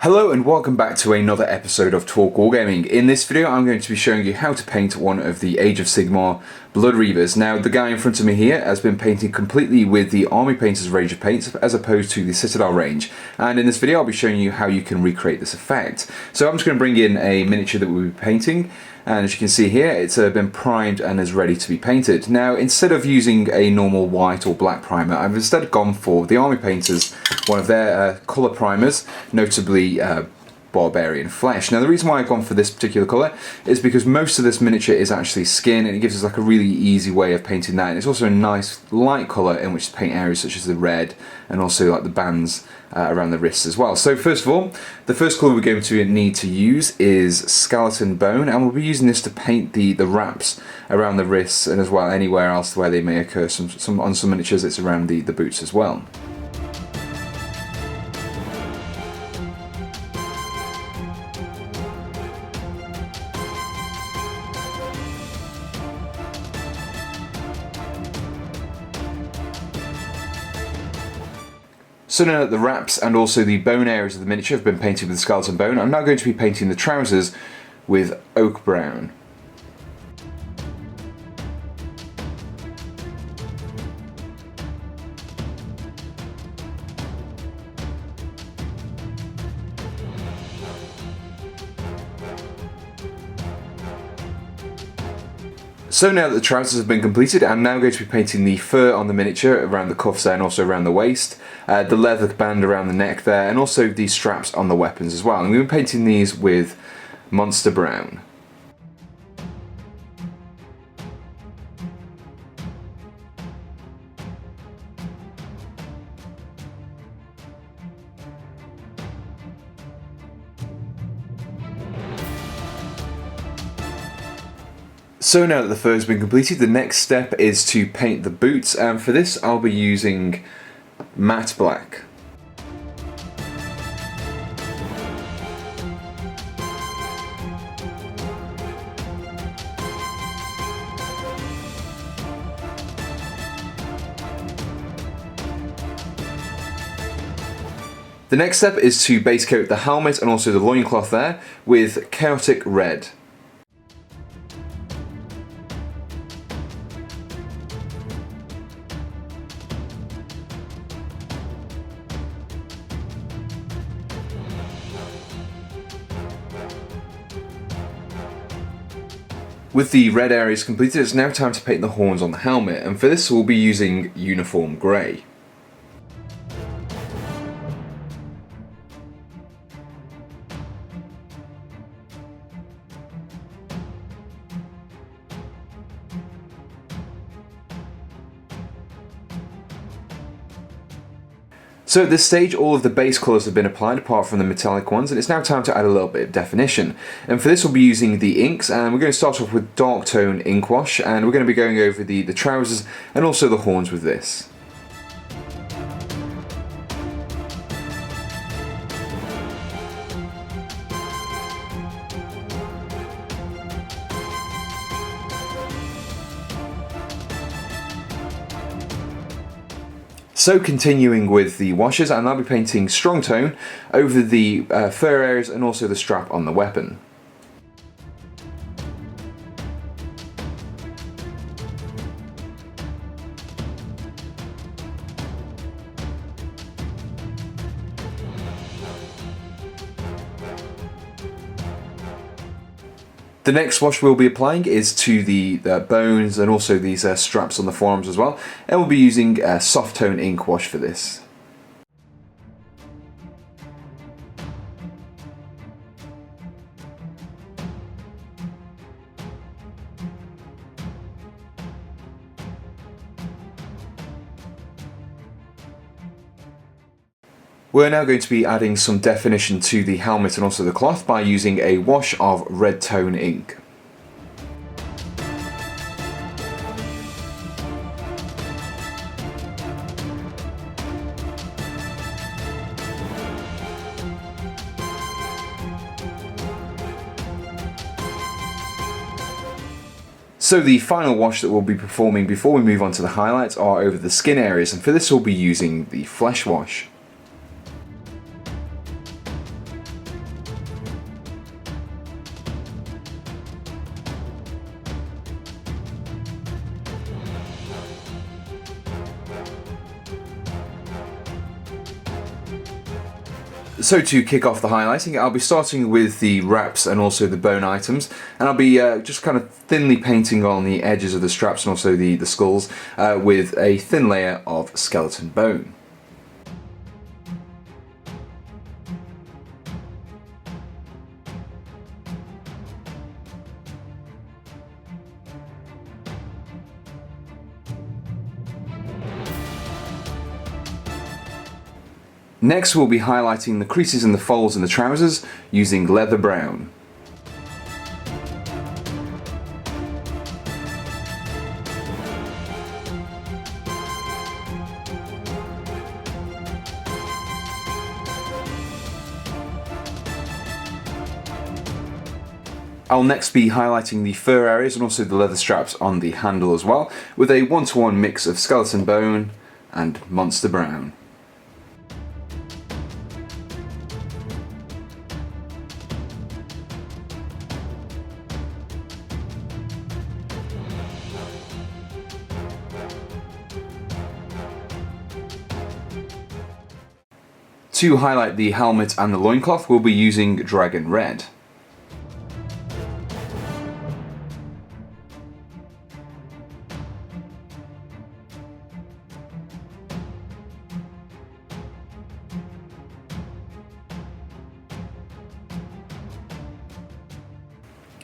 Hello and welcome back to another episode of Talk Wargaming. In this video I'm going to be showing you how to paint one of the Age of Sigmar Bloodreavers. Now the guy in front of me here has been painted completely with the Army Painter's range of paints as opposed to the Citadel range, and in this video I'll be showing you how you can recreate this effect. So I'm just going to bring in a miniature that we'll be painting, and as you can see here it's been primed and is ready to be painted. Now instead of using a normal white or black primer, I've instead gone for the Army Painter's one of their colour primers, notably Barbarian Flesh. Now the reason why I've gone for this particular colour is because most of this miniature is actually skin, and it gives us like a really easy way of painting that, and it's also a nice light colour in which to paint areas such as the red and also like the bands around the wrists as well. So first of all, the first colour we're going to need to use is Skeleton Bone, and we'll be using this to paint the wraps around the wrists and as well anywhere else where they may occur. On some miniatures it's around the boots as well. So now that the wraps and also the bone areas of the miniature have been painted with Skeleton Bone, I'm now going to be painting the trousers with Oak Brown. So now that the trousers have been completed, I'm now going to be painting the fur on the miniature around the cuffs there and also around the waist, the leather band around the neck there, and also the straps on the weapons as well. And we've been painting these with Monster Brown. So now that the fur has been completed, the next step is to paint the boots, and for this I'll be using matte black. The next step is to base coat the helmet and also the loincloth there with Chaotic Red. With the red areas completed, it's now time to paint the horns on the helmet, and for this we'll be using Uniform Grey. So at this stage all of the base colours have been applied apart from the metallic ones, and it's now time to add a little bit of definition. And for this we'll be using the inks, and we're going to start off with dark tone ink wash, and we're going to be going over the trousers and also the horns with this. So continuing with the washes, and I'll be painting strong tone over the fur areas and also the strap on the weapon. The next wash we'll be applying is to the bones and also these straps on the forearms as well, and we'll be using soft tone ink wash for this. We're now going to be adding some definition to the helmet and also the cloth by using a wash of red tone ink. So the final wash that we'll be performing before we move on to the highlights are over the skin areas, and for this we'll be using the flesh wash. So to kick off the highlighting, I'll be starting with the wraps and also the bone items, and I'll be just kind of thinly painting on the edges of the straps and also the skulls with a thin layer of skeleton bone. Next we'll be highlighting the creases and the folds in the trousers using leather brown. I'll next be highlighting the fur areas and also the leather straps on the handle as well, with a 1-to-1 mix of skeleton bone and monster brown. To highlight the helmet and the loincloth, we'll be using Dragon Red.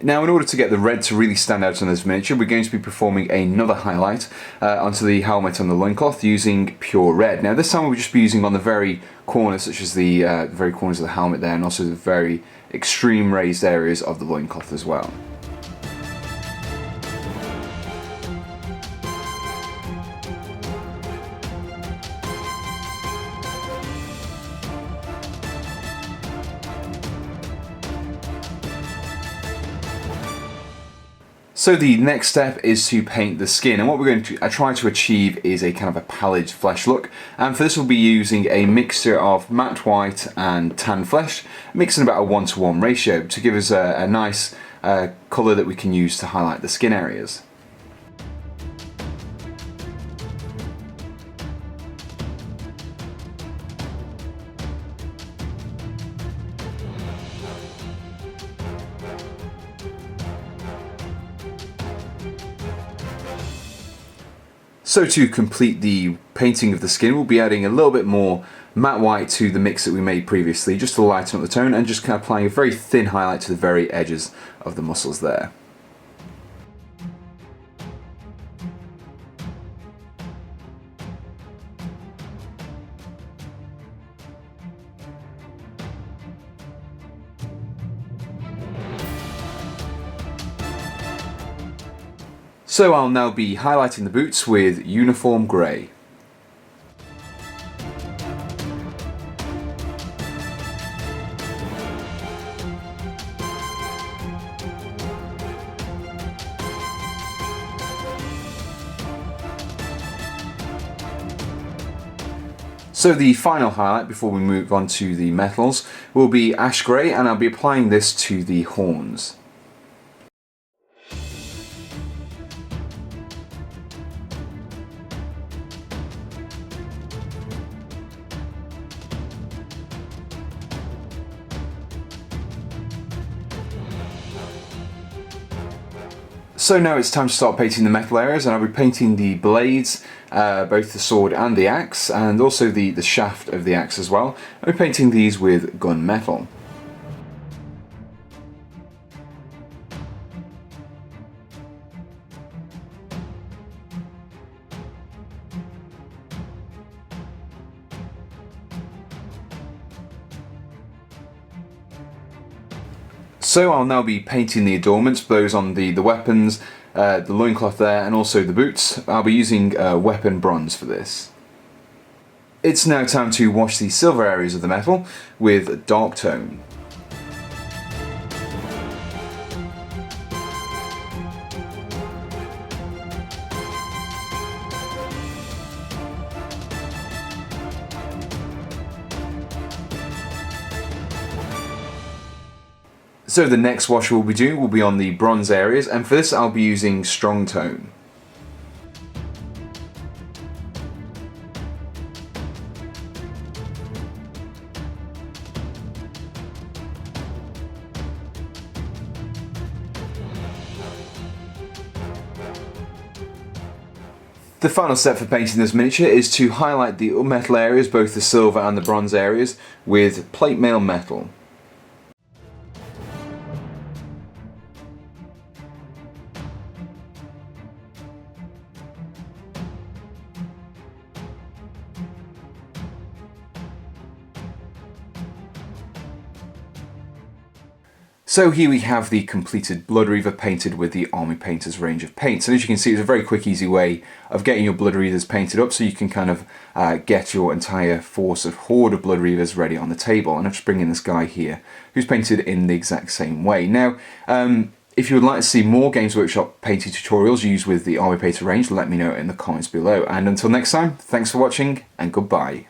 Now, in order to get the red to really stand out on this miniature, we're going to be performing another highlight onto the helmet and the loincloth using pure red. Now, this time we'll just be using on the very corners, such as the very corners of the helmet there, and also the very extreme raised areas of the loincloth as well. So the next step is to paint the skin, and what we're going to try to achieve is a kind of a pallid flesh look, and for this we'll be using a mixture of matte white and tan flesh, mixed in about a 1-to-1 ratio to give us a nice colour that we can use to highlight the skin areas. So to complete the painting of the skin, we'll be adding a little bit more matte white to the mix that we made previously, just to lighten up the tone, and just kind of applying a very thin highlight to the very edges of the muscles there. So I'll now be highlighting the boots with uniform grey. So the final highlight before we move on to the metals will be ash grey, and I'll be applying this to the horns. So now it's time to start painting the metal areas, and I'll be painting the blades, both the sword and the axe, and also the shaft of the axe as well. I'll be painting these with gunmetal. So I'll now be painting the adornments, those on the weapons, the loincloth there, and also the boots. I'll be using weapon bronze for this. It's now time to wash the silver areas of the metal with dark tone. So the next wash we'll be doing will be on the bronze areas, and for this I'll be using strong tone. The final step for painting this miniature is to highlight the metal areas, both the silver and the bronze areas, with plate mail metal. So here we have the completed Bloodreaver painted with the Army Painter's range of paints. And as you can see, it's a very quick, easy way of getting your Bloodreavers painted up so you can kind of get your entire force of horde of Bloodreavers ready on the table. And I've just bring in this guy here who's painted in the exact same way. Now, if you would like to see more Games Workshop painting tutorials used with the Army Painter range, let me know in the comments below. And until next time, thanks for watching and goodbye.